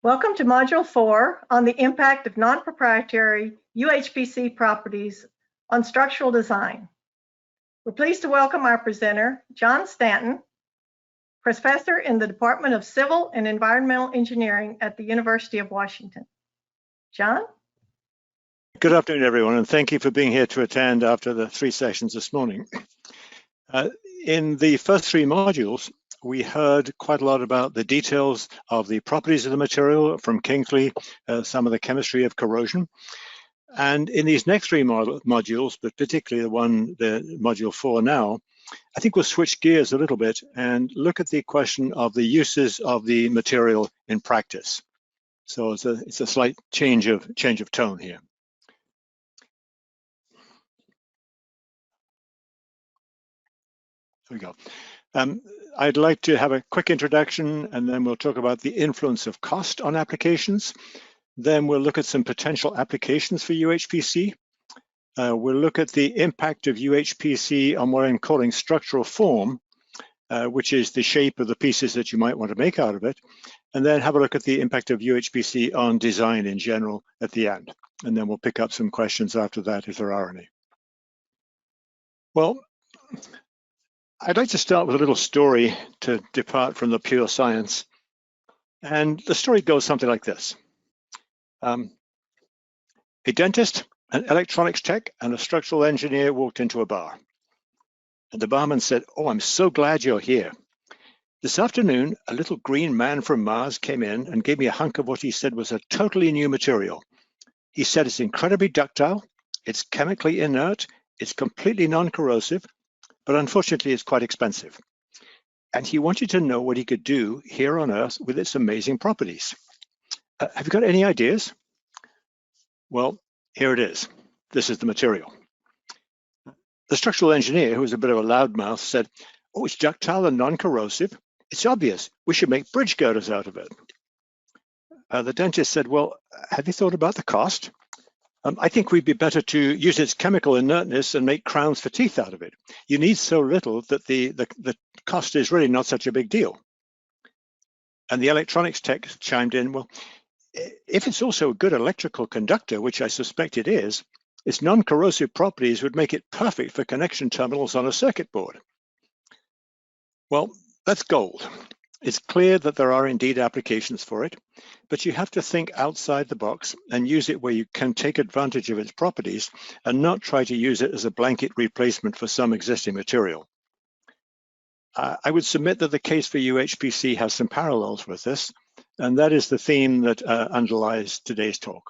Welcome to Module 4 on the impact of non-proprietary UHPC properties on structural design. We're pleased to welcome our presenter, John Stanton, professor in the Department of Civil and Environmental Engineering at the University of Washington. John? Good afternoon, everyone, and thank you for being here to attend after the 3 sessions this morning. In the first 3 modules, we heard quite a lot about the details of the properties of the material from Kingsley, some of the chemistry of corrosion. And in these next 3 modules, but particularly the module 4 now, I think we'll switch gears a little bit and look at the question of the uses of the material in practice. So it's a slight change of tone here. There we go. I'd like to have a quick introduction, and then we'll talk about the influence of cost on applications. Then we'll look at some potential applications for UHPC. We'll look at the impact of UHPC on what I'm calling structural form, which is the shape of the pieces that you might want to make out of it. And then have a look at the impact of UHPC on design in general at the end. And then we'll pick up some questions after that if there are any. Well, I'd like to start with a little story to depart from the pure science. And the story goes something like this. A dentist, an electronics tech, and a structural engineer walked into a bar. And the barman said, "Oh, I'm so glad you're here. This afternoon, a little green man from Mars came in and gave me a hunk of what he said was a totally new material. He said it's incredibly ductile, it's chemically inert, it's completely non-corrosive, but unfortunately it's quite expensive. And he wanted to know what he could do here on Earth with its amazing properties. Have you got any ideas?" Well, here it is. This is the material. The structural engineer, who was a bit of a loudmouth, said, "Oh, it's ductile and non-corrosive. It's obvious. We should make bridge girders out of it." The dentist said, "Well, have you thought about the cost? I think we'd be better to use its chemical inertness and make crowns for teeth out of it. You need so little that the cost is really not such a big deal." And the electronics tech chimed in, "Well, if it's also a good electrical conductor, which I suspect it is, its non-corrosive properties would make it perfect for connection terminals on a circuit board." Well, that's gold. It's clear that there are indeed applications for it, but you have to think outside the box and use it where you can take advantage of its properties and not try to use it as a blanket replacement for some existing material. I would submit that the case for UHPC has some parallels with this, and that is the theme that underlies today's talk.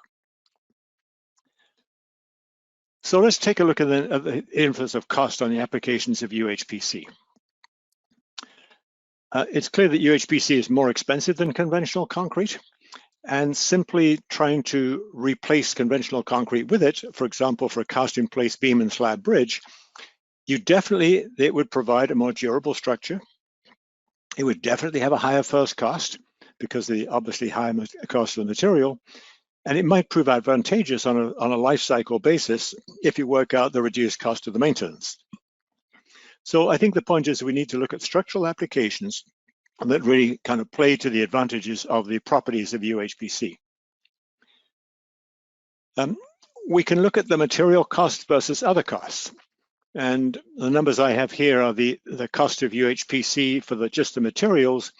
So let's take a look at the influence of cost on the applications of UHPC. It's clear that UHPC is more expensive than conventional concrete, and simply trying to replace conventional concrete with it, for example, for a cast-in-place beam and slab bridge, it would provide a more durable structure. It would definitely have a higher first cost because of the obviously higher cost of the material, and it might prove advantageous on a life cycle basis if you work out the reduced cost of the maintenance. So I think the point is we need to look at structural applications that really kind of play to the advantages of the properties of UHPC. We can look at the material cost versus other costs. And the numbers I have here are the cost of UHPC for just the materials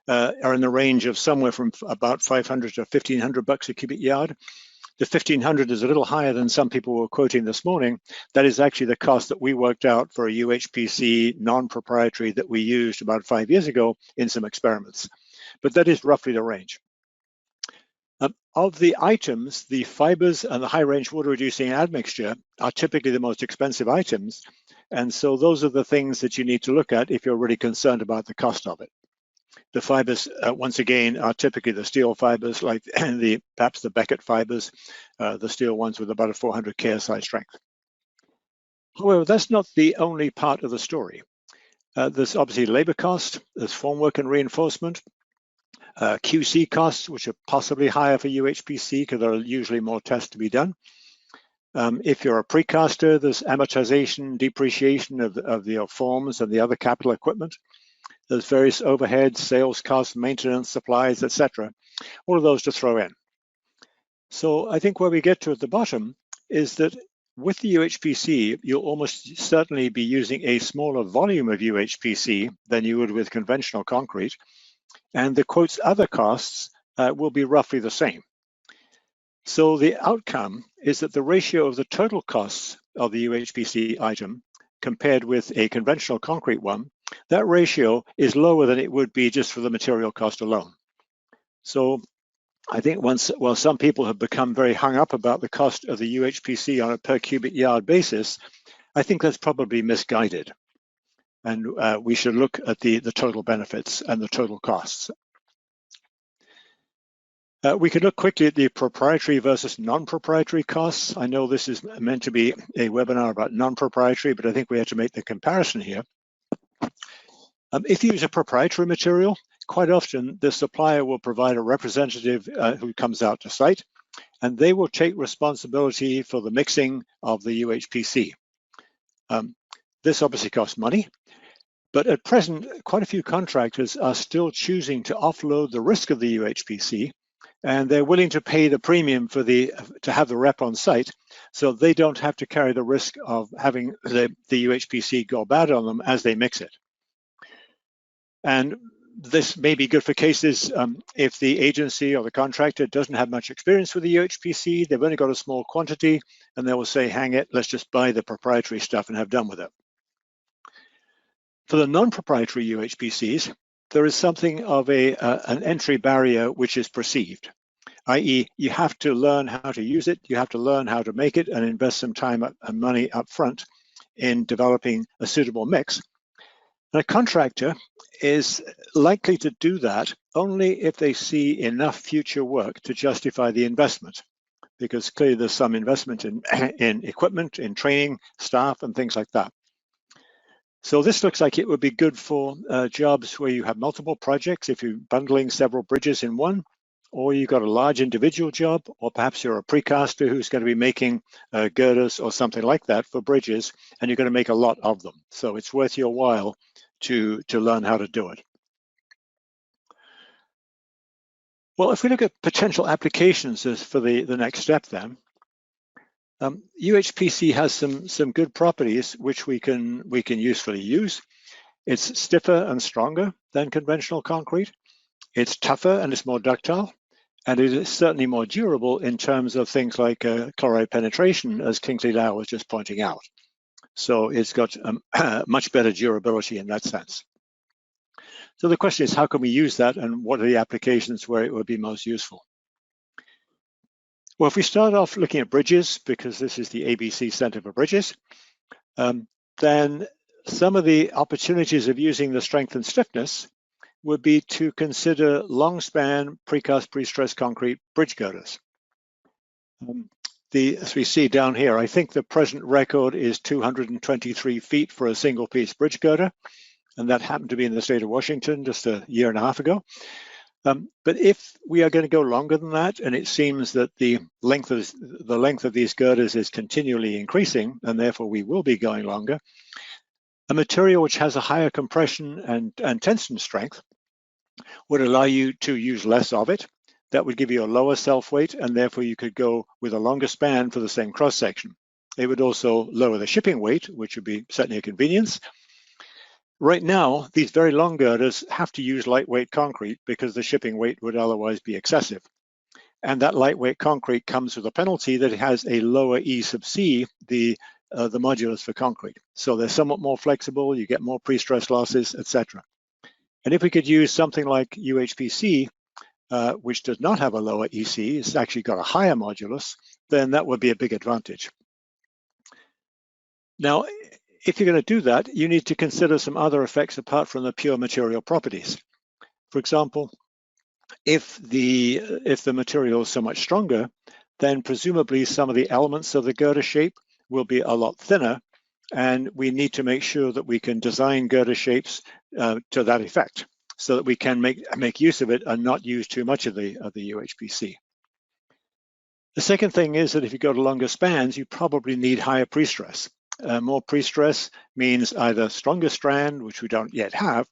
are in the range of somewhere from about $500 to $1,500 a cubic yard. The 1,500 is a little higher than some people were quoting this morning. That is actually the cost that we worked out for a UHPC non-proprietary that we used about 5 years ago in some experiments. But that is roughly the range. Of the items, the fibers and the high-range water-reducing admixture are typically the most expensive items. And so those are the things that you need to look at if you're really concerned about the cost of it. The fibers, once again, are typically the steel fibers, like perhaps the Beckett fibers, the steel ones with about a 400 KSI strength. However, that's not the only part of the story. There's obviously labor cost, there's formwork and reinforcement, QC costs, which are possibly higher for UHPC because there are usually more tests to be done. If you're a precaster, there's amortization, depreciation of the forms and the other capital equipment. There's various overheads, sales costs, maintenance, supplies, etc. All of those to throw in. So I think where we get to at the bottom is that with the UHPC, you'll almost certainly be using a smaller volume of UHPC than you would with conventional concrete. And the quotes other costs will be roughly the same. So the outcome is that the ratio of the total costs of the UHPC item compared with a conventional concrete one, that ratio is lower than it would be just for the material cost alone. So I think while some people have become very hung up about the cost of the UHPC on a per cubic yard basis, I think that's probably misguided. And we should look at the total benefits and the total costs. We could look quickly at the proprietary versus non-proprietary costs. I know this is meant to be a webinar about non-proprietary, but I think we have to make the comparison here. If you use a proprietary material, quite often the supplier will provide a representative who comes out to site, and they will take responsibility for the mixing of the UHPC. This obviously costs money, but at present, quite a few contractors are still choosing to offload the risk of the UHPC, and they're willing to pay the premium for to have the rep on site, so they don't have to carry the risk of having the UHPC go bad on them as they mix it. And this may be good for cases if the agency or the contractor doesn't have much experience with the UHPC, they've only got a small quantity, and they will say, hang it, let's just buy the proprietary stuff and have done with it. For the non-proprietary UHPCs, there is something of an entry barrier which is perceived, i.e. you have to learn how to use it, you have to learn how to make it and invest some time and money up front in developing a suitable mix. And a contractor is likely to do that only if they see enough future work to justify the investment, because clearly there's some investment in equipment, in training, staff, and things like that. So this looks like it would be good for jobs where you have multiple projects, if you're bundling several bridges in one, or you've got a large individual job, or perhaps you're a precaster who's going to be making girders or something like that for bridges, and you're going to make a lot of them. So it's worth your while to learn how to do it. Well, if we look at potential applications for the next step then, UHPC has some good properties which we can usefully use. It's stiffer and stronger than conventional concrete. It's tougher and it's more ductile, and it is certainly more durable in terms of things like chloride penetration, as Kingsley Lau was just pointing out. So it's got much better durability in that sense. So the question is, how can we use that, and what are the applications where it would be most useful? Well, if we start off looking at bridges, because this is the ABC Center for Bridges, then some of the opportunities of using the strength and stiffness would be to consider long span precast pre-stressed concrete bridge girders. As we see down here, I think the present record is 223 feet for a single piece bridge girder, and that happened to be in the state of Washington just a year and a half ago. But if we are going to go longer than that, and it seems that the length of these girders is continually increasing, and therefore we will be going longer, a material which has a higher compression and tension strength would allow you to use less of it. That would give you a lower self-weight, and therefore you could go with a longer span for the same cross-section. It would also lower the shipping weight, which would be certainly a convenience. Right now, these very long girders have to use lightweight concrete because the shipping weight would otherwise be excessive. And that lightweight concrete comes with a penalty that it has a lower E sub C, the modulus for concrete. So they're somewhat more flexible, you get more pre-stress losses, etc. And if we could use something like UHPC, which does not have a lower EC, it's actually got a higher modulus, then that would be a big advantage. Now, if you're going to do that, you need to consider some other effects apart from the pure material properties. For example, if the material is so much stronger, then presumably some of the elements of the girder shape will be a lot thinner, and we need to make sure that we can design girder shapes to that effect, so that we can make use of it and not use too much of the UHPC. The second thing is that if you go to longer spans, you probably need higher pre-stress. More pre-stress means either stronger strand, which we don't yet have,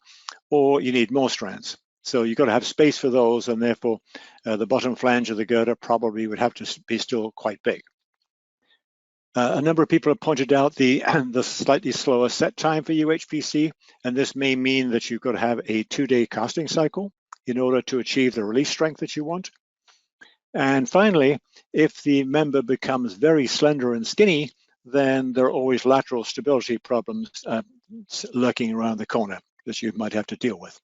or you need more strands. So you've got to have space for those, and therefore the bottom flange of the girder probably would have to be still quite big. A number of people have pointed out the slightly slower set time for UHPC, and this may mean that you've got to have a 2-day casting cycle in order to achieve the release strength that you want. And finally, if the member becomes very slender and skinny, then there are always lateral stability problems lurking around the corner that you might have to deal with.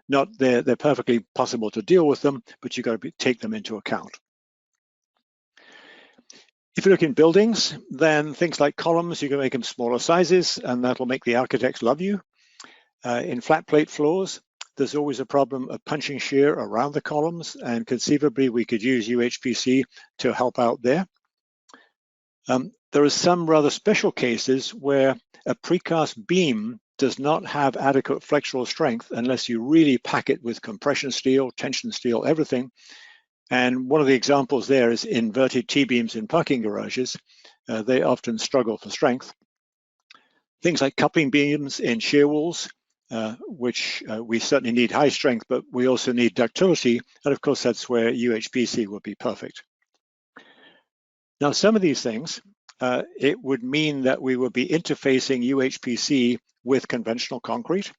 They're perfectly possible to deal with them, but you've got to take them into account. If you look in buildings, then things like columns, you can make them smaller sizes, and that'll make the architects love you. In flat plate floors, there's always a problem of punching shear around the columns, and conceivably we could use UHPC to help out there. There are some rather special cases where a precast beam does not have adequate flexural strength unless you really pack it with compression steel, tension steel, everything. And one of the examples there is inverted T-beams in parking garages. They often struggle for strength. Things like coupling beams in shear walls, which we certainly need high strength, but we also need ductility. And of course, that's where UHPC would be perfect. Now, some of these things, it would mean that we would be interfacing UHPC with conventional concrete.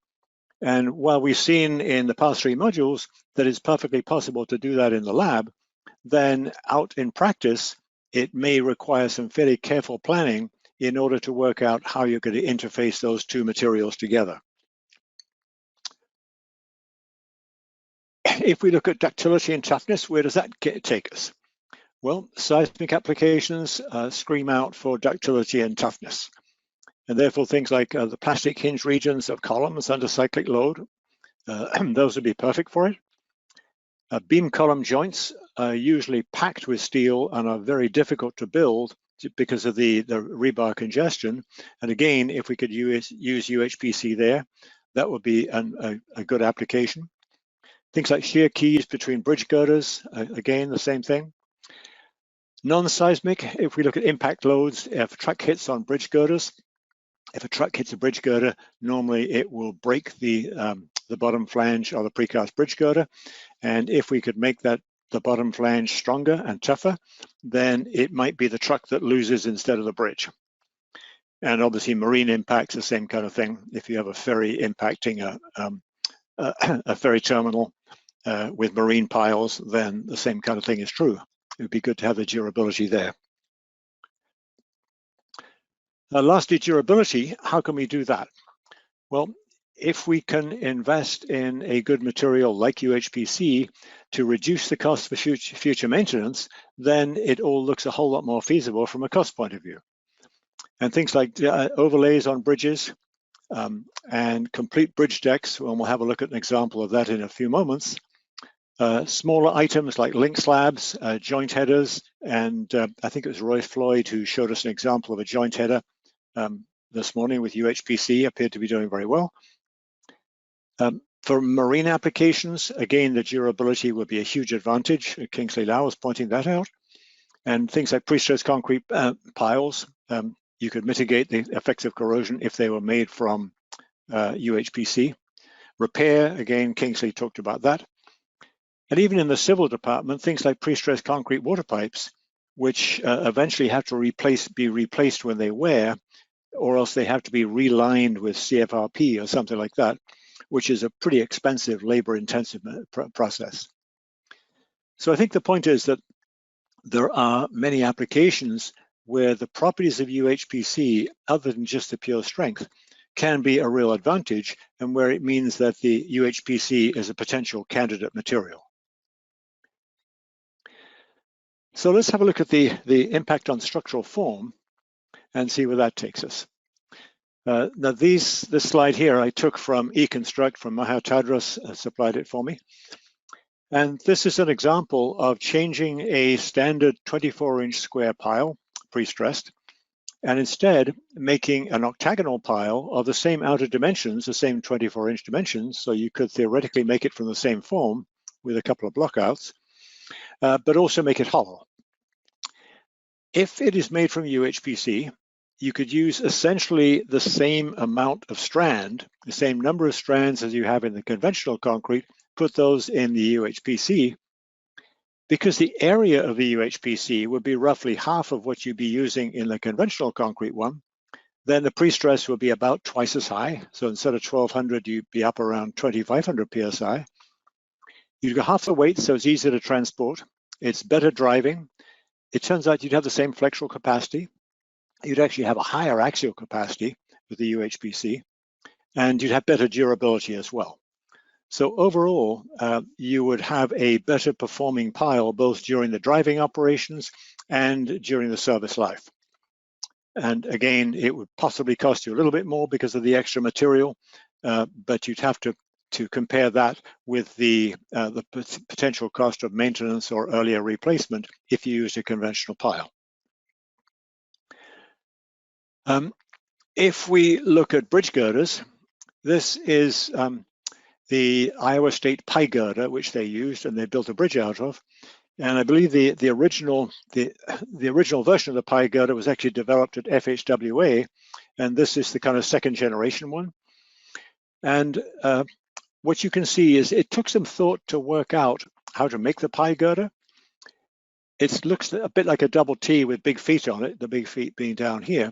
And while we've seen in the past 3 modules that it's perfectly possible to do that in the lab, then out in practice, it may require some fairly careful planning in order to work out how you're going to interface those 2 materials together. If we look at ductility and toughness, where does that take us? Well, seismic applications scream out for ductility and toughness. And therefore, things like the plastic hinge regions of columns under cyclic load, those would be perfect for it. Beam column joints are usually packed with steel and are very difficult to build because of the rebar congestion. And again, if we could use UHPC there, that would be a good application. Things like shear keys between bridge girders, again, the same thing. Non-seismic, if we look at impact loads, if a truck hits on bridge girders, if a truck hits a bridge girder, normally it will break the bottom flange of the precast bridge girder. And if we could make the bottom flange stronger and tougher, then it might be the truck that loses instead of the bridge. And obviously marine impacts, the same kind of thing. If you have a ferry impacting a ferry terminal with marine piles, then the same kind of thing is true. It would be good to have the durability there. Lastly, durability, how can we do that? Well, if we can invest in a good material like UHPC to reduce the cost for future maintenance, then it all looks a whole lot more feasible from a cost point of view. And things like overlays on bridges and complete bridge decks, and we'll have a look at an example of that in a few moments. Smaller items like link slabs, joint headers, and I think it was Roy Floyd who showed us an example of a joint header this morning with UHPC, appeared to be doing very well. For marine applications, again, the durability would be a huge advantage. Kingsley Lau was pointing that out. And things like pre-stressed concrete piles, you could mitigate the effects of corrosion if they were made from UHPC. Repair, again, Kingsley talked about that. And even in the civil department, things like pre-stressed concrete water pipes, which eventually have to be replaced when they wear, or else they have to be relined with CFRP or something like that, which is a pretty expensive, labor-intensive process. So I think the point is that there are many applications where the properties of UHPC, other than just the pure strength, can be a real advantage, and where it means that the UHPC is a potential candidate material. So let's have a look at the impact on structural form and see where that takes us. Now this slide here I took from eConstruct from Maha Tadros, supplied it for me. And this is an example of changing a standard 24-inch square pile, pre-stressed, and instead making an octagonal pile of the same outer dimensions, the same 24-inch dimensions, so you could theoretically make it from the same form with a couple of blockouts, but also make it hollow. If it is made from UHPC, you could use essentially the same amount of strand, the same number of strands as you have in the conventional concrete, put those in the UHPC, because the area of the UHPC would be roughly half of what you'd be using in the conventional concrete one. Then the pre-stress would be about twice as high. So instead of 1200, you'd be up around 2500 PSI. You'd got half the weight, so it's easier to transport. It's better driving. It turns out you'd have the same flexural capacity. You'd actually have a higher axial capacity with the UHPC, and you'd have better durability as well. So overall, you would have a better performing pile both during the driving operations and during the service life. And again, it would possibly cost you a little bit more because of the extra material, but you'd have to compare that with the potential cost of maintenance or earlier replacement if you used a conventional pile. If we look at bridge girders, this is the Iowa State pie girder, which they used and they built a bridge out of. And I believe the original version of the pie girder was actually developed at FHWA, and this is the kind of second generation one. And what you can see is it took some thought to work out how to make the pie girder. It looks a bit like a double T with big feet on it, the big feet being down here.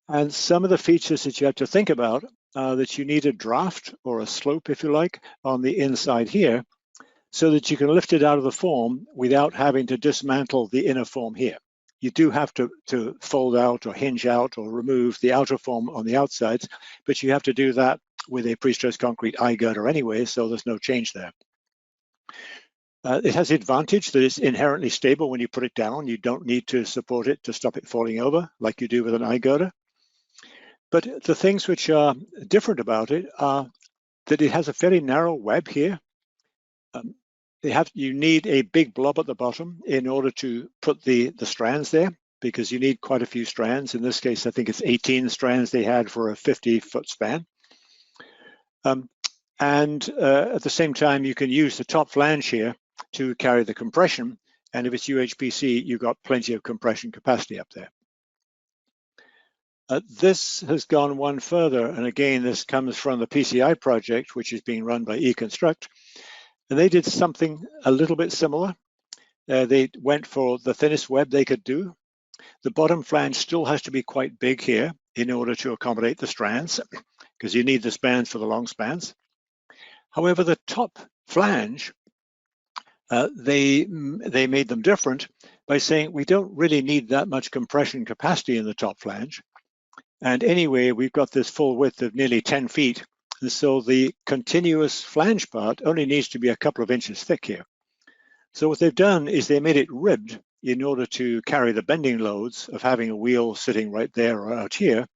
And some of the features that you have to think about are that you need a draft or a slope, if you like, on the inside here, so that you can lift it out of the form without having to dismantle the inner form here. You do have to fold out or hinge out or remove the outer form on the outsides, but you have to do that with a pre-stressed concrete eye girder anyway, so there's no change there. It has the advantage that it's inherently stable when you put it down. You don't need to support it to stop it falling over like you do with an eye girder. But the things which are different about it are that it has a fairly narrow web here. You need a big blob at the bottom in order to put the strands there, because you need quite a few strands. In this case, I think it's 18 strands they had for a 50-foot span. And at the same time, you can use the top flange here to carry the compression. And if it's UHPC, you've got plenty of compression capacity up there. This has gone one further, and again, this comes from the PCI project, which is being run by eConstruct, and they did something a little bit similar. They went for the thinnest web they could do. The bottom flange still has to be quite big here in order to accommodate the strands, because you need the spans for the long spans. However, the top flange, they made them different by saying we don't really need that much compression capacity in the top flange. And anyway, we've got this full width of nearly 10 feet. And so the continuous flange part only needs to be a couple of inches thick here. So what they've done is they made it ribbed in order to carry the bending loads of having a wheel sitting right there or out here.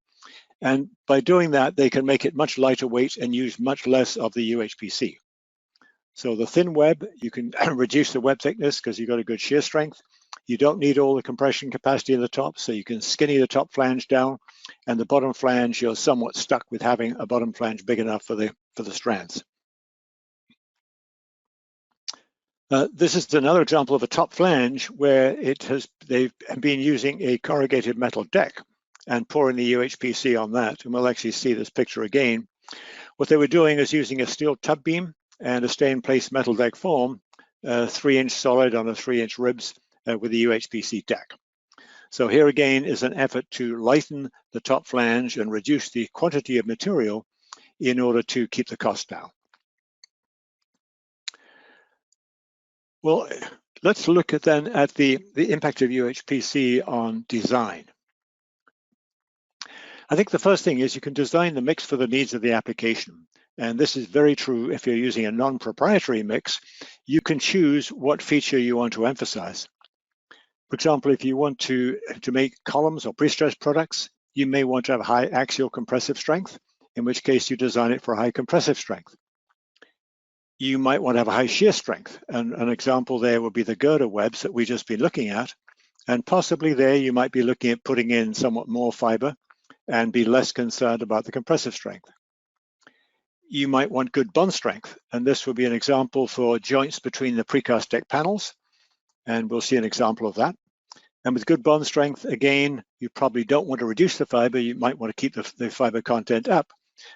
And by doing that, they can make it much lighter weight and use much less of the UHPC. So the thin web, you can reduce the web thickness because you've got a good shear strength. You don't need all the compression capacity in the top, so you can skinny the top flange down, and the bottom flange, you're somewhat stuck with having a bottom flange big enough for the strands. This is another example of a top flange where they've been using a corrugated metal deck and pouring the UHPC on that, and we'll actually see this picture again. What they were doing is using a steel tub beam and a stay-in-place metal deck form, 3-inch solid on a 3-inch ribs with the UHPC deck. So here again is an effort to lighten the top flange and reduce the quantity of material in order to keep the cost down. Well, let's look at then at the impact of UHPC on design. I think the first thing is you can design the mix for the needs of the application. And this is very true if you're using a non-proprietary mix. You can choose what feature you want to emphasize. For example, if you want to make columns or pre-stressed products, you may want to have high axial compressive strength, in which case you design it for high compressive strength. You might want to have a high shear strength, and an example there would be the girder webs that we've just been looking at, and possibly there you might be looking at putting in somewhat more fiber and be less concerned about the compressive strength. You might want good bond strength, and this would be an example for joints between the precast deck panels, and we'll see an example of that. And with good bond strength, again, you probably don't want to reduce the fiber. You might want to keep the fiber content up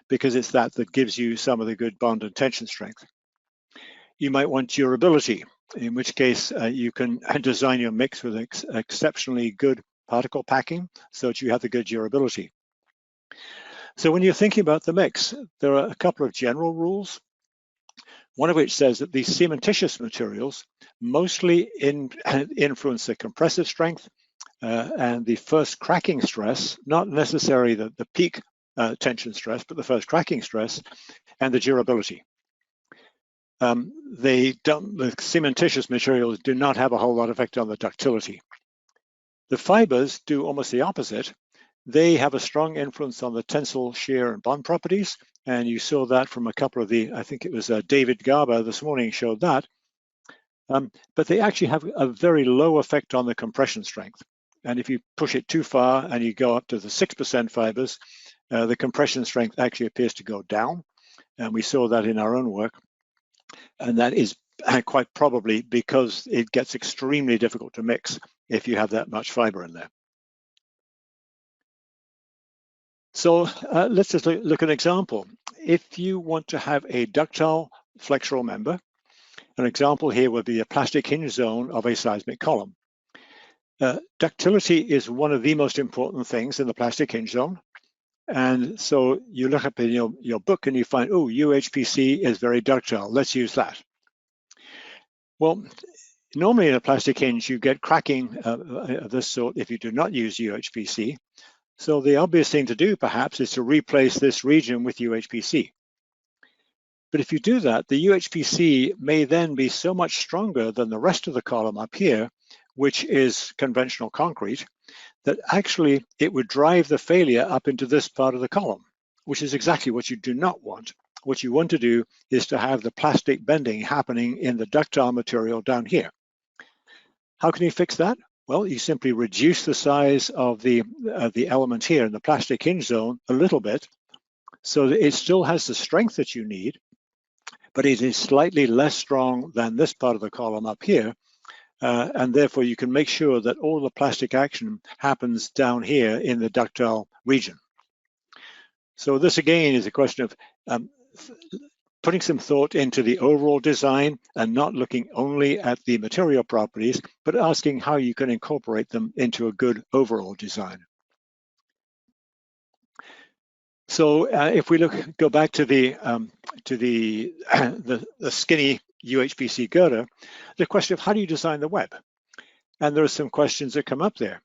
because it's that gives you some of the good bond and tension strength. You might want durability, in which case you can design your mix with exceptionally good particle packing so that you have the good durability. So when you're thinking about the mix, there are a couple of general rules, one of which says that these cementitious materials mostly influence the compressive strength and the first cracking stress, not necessarily the peak tension stress, but the first cracking stress and the durability. The cementitious materials do not have a whole lot of effect on the ductility. The fibers do almost the opposite. They have a strong influence on the tensile, shear, and bond properties, and you saw that from a couple of I think it was David Garber this morning showed that. But they actually have a very low effect on the compression strength. And if you push it too far and you go up to the 6% fibers, the compression strength actually appears to go down. And we saw that in our own work. And that is quite probably because it gets extremely difficult to mix if you have that much fiber in there. So let's just look at an example. If you want to have a ductile flexural member, an example here would be a plastic hinge zone of a seismic column. Ductility is one of the most important things in the plastic hinge zone. And so you look up in your book and you find, oh, UHPC is very ductile. Let's use that. Well, normally in a plastic hinge, you get cracking of this sort if you do not use UHPC. So the obvious thing to do, perhaps, is to replace this region with UHPC. But if you do that, the UHPC may then be so much stronger than the rest of the column up here, which is conventional concrete, that actually it would drive the failure up into this part of the column, which is exactly what you do not want. What you want to do is to have the plastic bending happening in the ductile material down here. How can you fix that? Well, you simply reduce the size of the element here in the plastic hinge zone a little bit so that it still has the strength that you need, but it is slightly less strong than this part of the column up here. And therefore you can make sure that all the plastic action happens down here in the ductile region. So this again is a question of putting some thought into the overall design and not looking only at the material properties, but asking how you can incorporate them into a good overall design. So if we go back to the skinny UHPC girder, the question of how do you design the web? And there are some questions that come up there.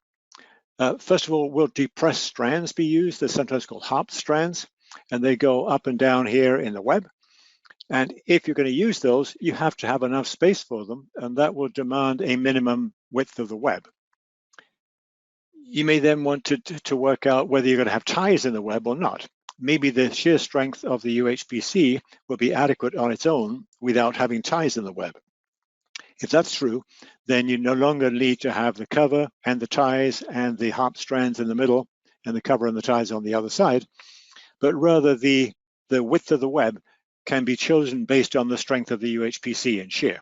First of all, will depressed strands be used? They're sometimes called harp strands, and they go up and down here in the web. And if you're going to use those, you have to have enough space for them, and that will demand a minimum width of the web. You may then want to work out whether you're going to have ties in the web or not. Maybe the shear strength of the UHPC will be adequate on its own without having ties in the web. If that's true, then you no longer need to have the cover and the ties and the harp strands in the middle and the cover and the ties on the other side, but rather the width of the web can be chosen based on the strength of the UHPC and shear.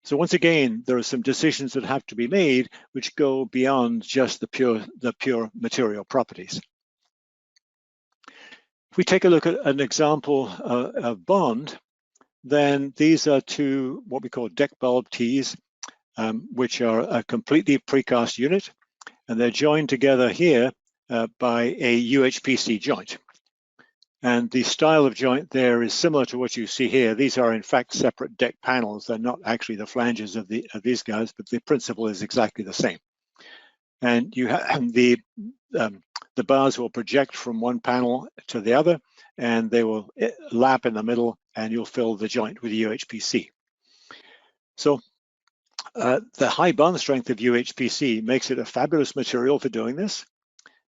So once again, there are some decisions that have to be made which go beyond just the pure material properties. If we take a look at an example of bond, then these are two what we call deck bulb tees, which are a completely precast unit, and they're joined together here by a UHPC joint. And the style of joint there is similar to what you see here. These are in fact separate deck panels. They're not actually the flanges of these guys, but the principle is exactly the same. And you have the bars will project from one panel to the other, and they will lap in the middle, and you'll fill the joint with UHPC. So the high bond strength of UHPC makes it a fabulous material for doing this,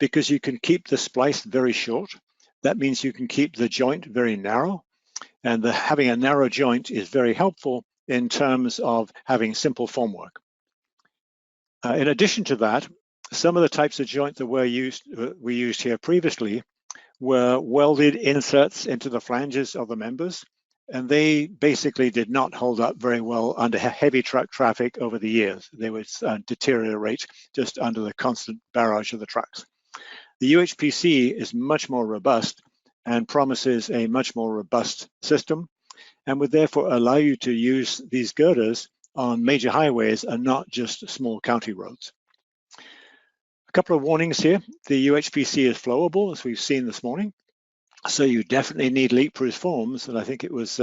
because you can keep the splice very short. That means you can keep the joint very narrow, and having a narrow joint is very helpful in terms of having simple formwork. In addition to that, some of the types of joint that we used here previously were welded inserts into the flanges of the members, and they basically did not hold up very well under heavy truck traffic over the years. They would deteriorate just under the constant barrage of the trucks. The UHPC is much more robust and promises a much more robust system, and would therefore allow you to use these girders on major highways and not just small county roads. A couple of warnings here. The UHPC is flowable, as we've seen this morning, so you definitely need leak-proof forms, and I think it was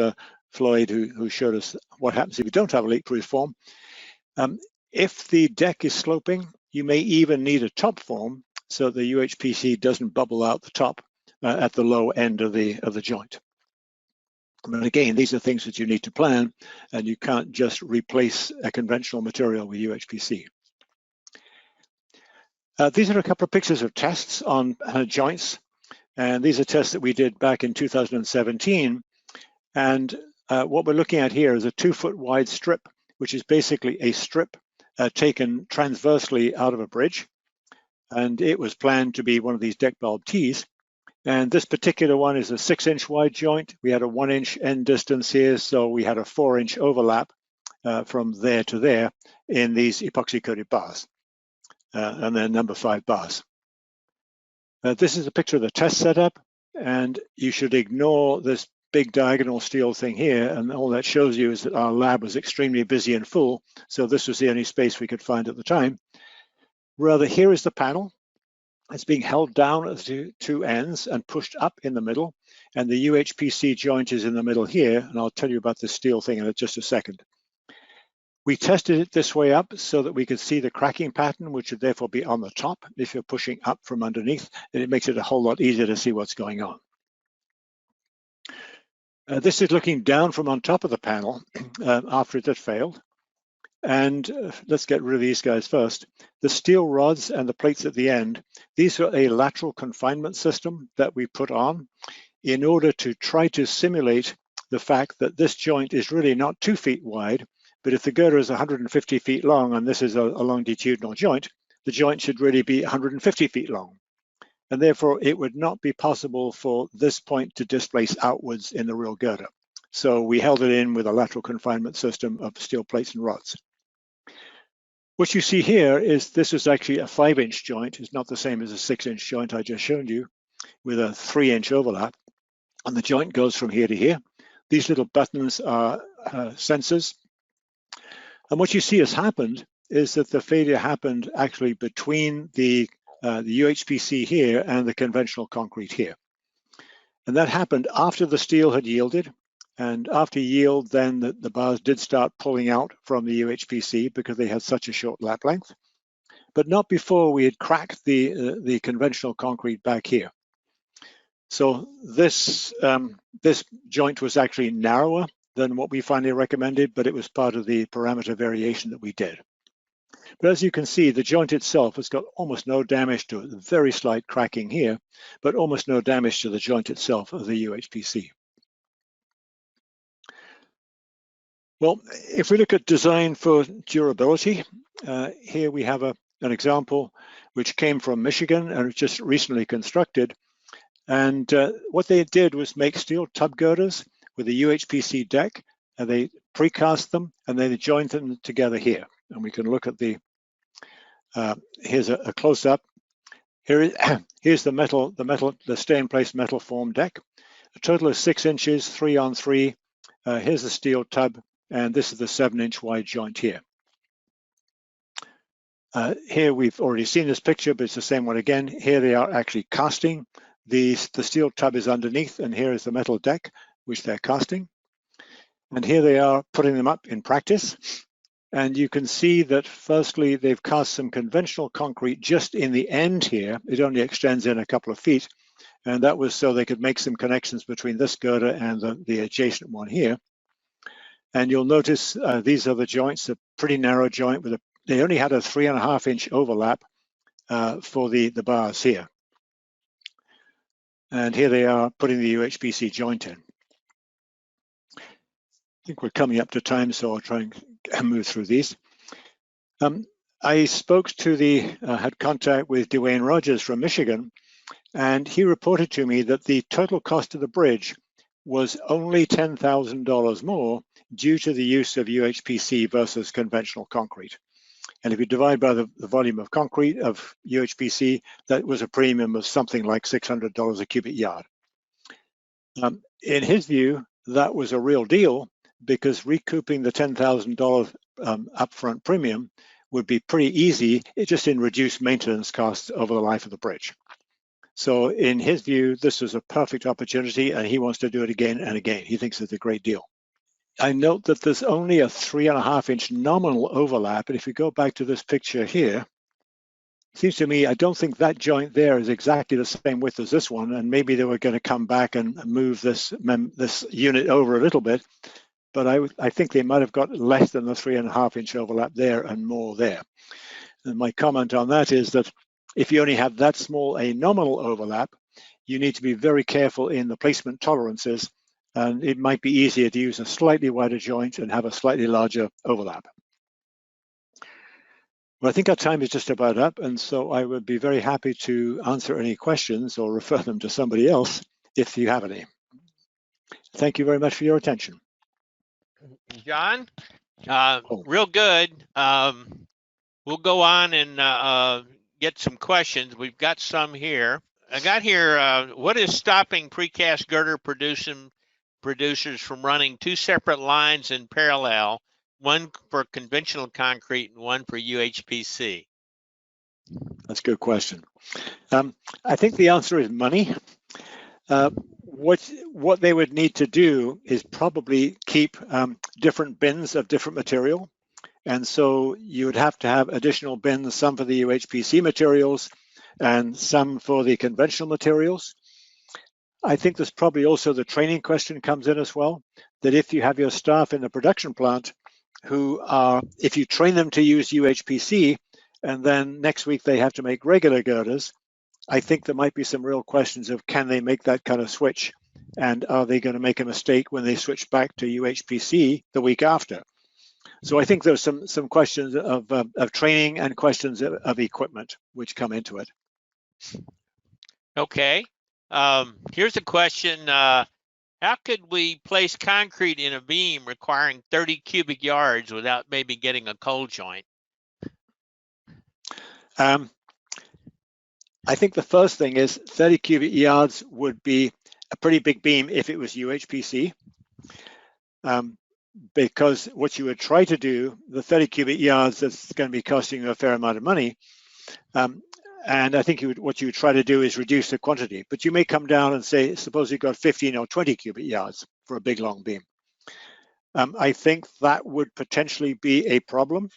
Floyd who showed us what happens if you don't have a leak-proof form. If the deck is sloping, you may even need a top form so the UHPC doesn't bubble out the top at the low end of the joint. But again, these are things that you need to plan, and you can't just replace a conventional material with UHPC. These are a couple of pictures of tests on joints, and these are tests that we did back in 2017. And what we're looking at here is a 2-foot wide strip, which is basically a strip taken transversely out of a bridge. And it was planned to be one of these deck bulb tees. And this particular one is a 6-inch wide joint. We had a 1-inch end distance here, so we had a 4-inch overlap from there to there in these epoxy coated bars, and then number 5 bars. This is a picture of the test setup, and you should ignore this big diagonal steel thing here, and all that shows you is that our lab was extremely busy and full, so this was the only space we could find at the time. Rather, here is the panel. It's being held down at the 2 ends and pushed up in the middle, and the UHPC joint is in the middle here, and I'll tell you about this steel thing in just a second. We tested it this way up so that we could see the cracking pattern, which would therefore be on the top if you're pushing up from underneath, and it makes it a whole lot easier to see what's going on. This is looking down from on top of the panel after it had failed. And let's get rid of these guys first. The steel rods and the plates at the end, these are a lateral confinement system that we put on in order to try to simulate the fact that this joint is really not 2 feet wide, but if the girder is 150 feet long and this is a longitudinal joint, the joint should really be 150 feet long. And therefore, it would not be possible for this point to displace outwards in the real girder. So we held it in with a lateral confinement system of steel plates and rods. What you see here is this is actually a 5-inch joint. It's not the same as a 6-inch joint I just showed you with a 3-inch overlap. And the joint goes from here to here. These little buttons are sensors. And what you see has happened is that the failure happened actually between the UHPC here and the conventional concrete here. And that happened after the steel had yielded. And after yield, then the bars did start pulling out from the UHPC because they had such a short lap length, but not before we had cracked the conventional concrete back here. So this joint was actually narrower than what we finally recommended, but it was part of the parameter variation that we did. But as you can see, the joint itself has got almost no damage to it, very slight cracking here, but almost no damage to the joint itself of the UHPC. Well, if we look at design for durability, here we have an example which came from Michigan and was just recently constructed. And what they did was make steel tub girders with a UHPC deck, and they precast them, and then they joined them together here. And we can look at the, here's a close-up. Here's the stay-in-place metal form deck. A total of 6 inches, 3 on 3. Here's the steel tub, and this is the 7-inch wide joint here. Here we've already seen this picture, but it's the same one again. Here they are actually casting. The steel tub is underneath, and here is the metal deck, which they're casting. And here they are putting them up in practice. And you can see that firstly, they've cast some conventional concrete just in the end here. It only extends in a couple of feet. And that was so they could make some connections between this girder and the adjacent one here. And you'll notice these are the joints, a pretty narrow joint with they only had a 3.5-inch overlap for the bars here. And here they are putting the UHPC joint in. I think we're coming up to time, so I'll try and move through these. I spoke to had contact with Dwayne Rogers from Michigan, and he reported to me that the total cost of the bridge was only $10,000 more due to the use of UHPC versus conventional concrete. And if you divide by the volume of concrete of UHPC, that was a premium of something like $600 a cubic yard. In his view, that was a real deal because recouping the $10,000 upfront premium would be pretty easy, just in reduced maintenance costs over the life of the bridge. So in his view, this was a perfect opportunity and he wants to do it again and again. He thinks it's a great deal. I note that there's only a 3.5-inch nominal overlap. And if we go back to this picture here, it seems to me, I don't think that joint there is exactly the same width as this one. And maybe they were going to come back and move this unit over a little bit. But I think they might have got less than the 3.5-inch overlap there and more there. And my comment on that is that if you only have that small a nominal overlap, you need to be very careful in the placement tolerances, and it might be easier to use a slightly wider joint and have a slightly larger overlap. Well, I think our time is just about up, and so I would be very happy to answer any questions or refer them to somebody else if you have any. Thank you very much for your attention. John, real good. We'll go on and get some questions. We've got some here. I got here, what is stopping precast girder producers from running two separate lines in parallel, one for conventional concrete and one for UHPC? That's a good question. I think the answer is money. What they would need to do is probably keep different bins of different material. And so you would have to have additional bins, some for the UHPC materials and some for the conventional materials. I think there's probably also the training question comes in as well, that if you have your staff in the production plant who are, if you train them to use UHPC and then next week they have to make regular girders, I think there might be some real questions of can they make that kind of switch, and are they going to make a mistake when they switch back to UHPC the week after? So I think there's some questions of training and questions of equipment which come into it. Okay. Here's a question. How could we place concrete in a beam requiring 30 cubic yards without maybe getting a cold joint? I think the first thing is 30 cubic yards would be a pretty big beam if it was UHPC. Because what you would try to do, the 30 cubic yards, that's going to be costing you a fair amount of money. And I think what you would try to do is reduce the quantity. But you may come down and say, suppose you've got 15 or 20 cubic yards for a big long beam. I think that would potentially be a problem.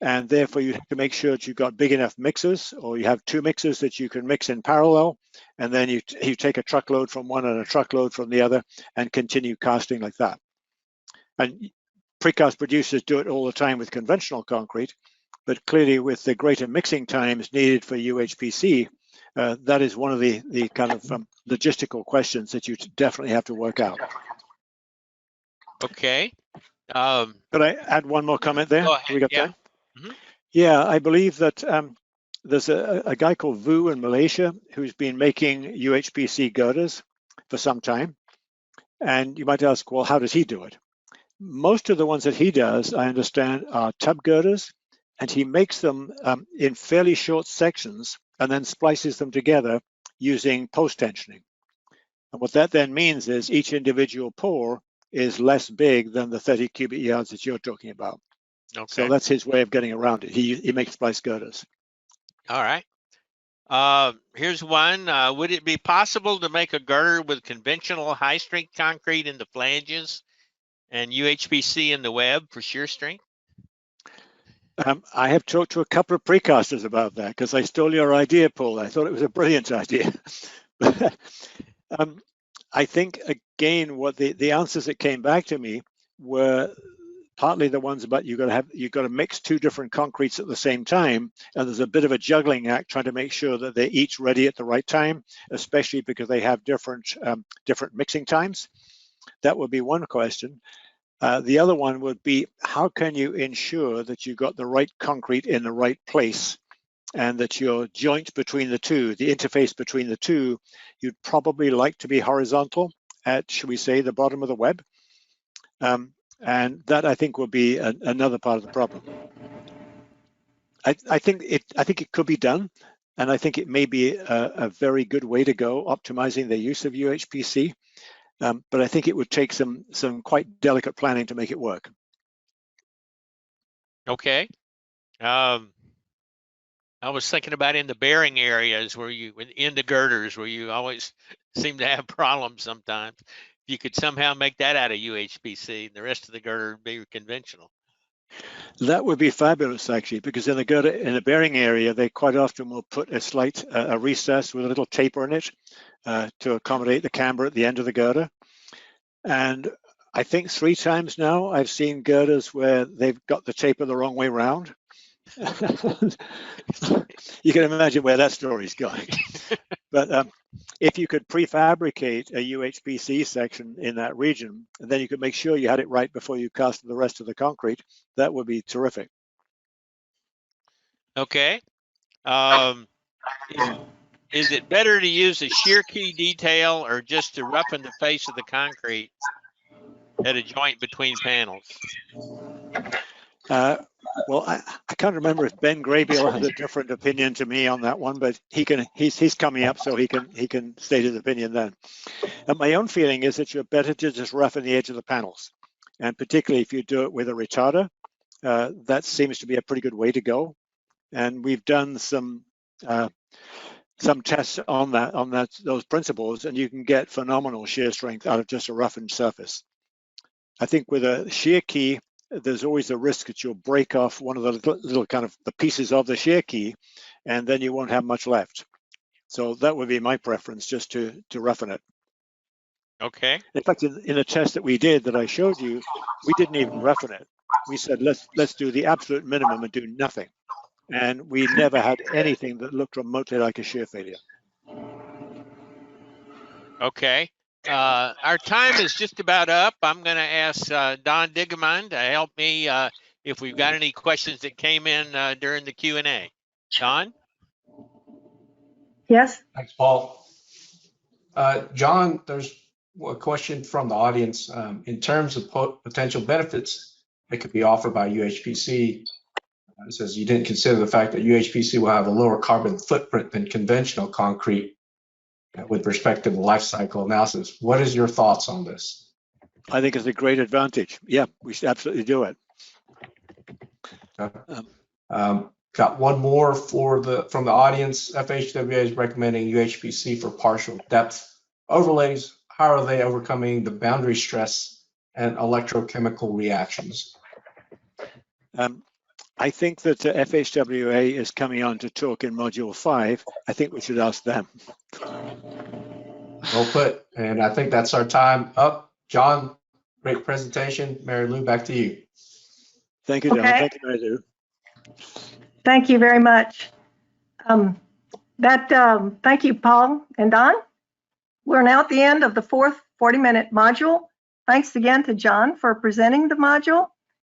And therefore you have to make sure that you've got big enough mixers, or you have two mixers that you can mix in parallel. And then you take a truckload from one and a truckload from the other and continue casting like that. And precast producers do it all the time with conventional concrete, but clearly with the greater mixing times needed for UHPC, that is one of the kind of logistical questions that you definitely have to work out. Okay. Could I add one more comment there? Go ahead. We got time? Mm-hmm. Yeah, I believe that there's a guy called Vu in Malaysia who's been making UHPC girders for some time. And you might ask, well, how does he do it? Most of the ones that he does, I understand, are tub girders, and he makes them in fairly short sections and then splices them together using post-tensioning. And what that then means is each individual pour is less big than the 30 cubic yards that you're talking about. Okay. So that's his way of getting around it. He makes splice girders. All right. Here's one. Would it be possible to make a girder with conventional high-strength concrete in the flanges and UHPC in the web for shear strength? I have talked to a couple of precasters about that because I stole your idea, Paul. I thought it was a brilliant idea. I think, again, what the answers that came back to me were partly the ones about you've got to mix two different concretes at the same time, and there's a bit of a juggling act trying to make sure that they're each ready at the right time, especially because they have different mixing times. That would be one question. The other one would be, how can you ensure that you've got the right concrete in the right place and that your joint between the two, the interface between the two, you'd probably like to be horizontal at, should we say, the bottom of the web. And that, I think, will be another part of the problem. I think it could be done, and I think it may be a very good way to go, optimizing the use of UHPC. But I think it would take some quite delicate planning to make it work. Okay. I was thinking about in the bearing areas where in the girders where you always seem to have problems sometimes. If you could somehow make that out of UHPC, the rest of the girder would be conventional. That would be fabulous, actually, because in the bearing area, they quite often will put a slight recess with a little taper in it to accommodate the camber at the end of the girder. And I think 3 times now I've seen girders where they've got the taper the wrong way round. You can imagine where that story's going. But if you could prefabricate a UHPC section in that region, and then you could make sure you had it right before you cast the rest of the concrete, that would be terrific. Okay. Is it better to use a shear key detail or just to roughen the face of the concrete at a joint between panels? Well, I can't remember if Ben Graybill has a different opinion to me on that one, but he's coming up, so he can state his opinion then. And my own feeling is that you're better to just roughen the edge of the panels, and particularly if you do it with a retarder, that seems to be a pretty good way to go. And we've done some tests on those principles, and you can get phenomenal shear strength out of just a roughened surface. I think with a shear key, there's always a risk that you'll break off one of the little kind of the pieces of the shear key, and then you won't have much left. So that would be my preference, just to roughen it. Okay. In fact, in a test that we did that I showed you, we didn't even roughen it. We said, let's do the absolute minimum and do nothing. And we never had anything that looked remotely like a shear failure. Okay. Our time is just about up. I'm going to ask Don Digamond to help me if we've got any questions that came in during the Q&A. Don? Yes. Thanks, Paul. John, there's a question from the audience. In terms of potential benefits that could be offered by UHPC, it says you didn't consider the fact that UHPC will have a lower carbon footprint than conventional concrete with respect to the life cycle analysis. What is your thoughts on this? I think it's a great advantage. Yeah, we should absolutely do it. Got one more from the audience. FHWA is recommending UHPC for partial depth overlays. How are they overcoming the boundary stress and electrochemical reactions? I think that FHWA is coming on to talk in Module 5. I think we should ask them. Well put. And I think that's our time up. John, great presentation. Mary Lou, back to you. Thank you, John. Okay. Thank you, Mary Lou. Thank you very much. Thank you, Paul and Don. We're now at the end of the fourth 40-minute module. Thanks again to John for presenting the module.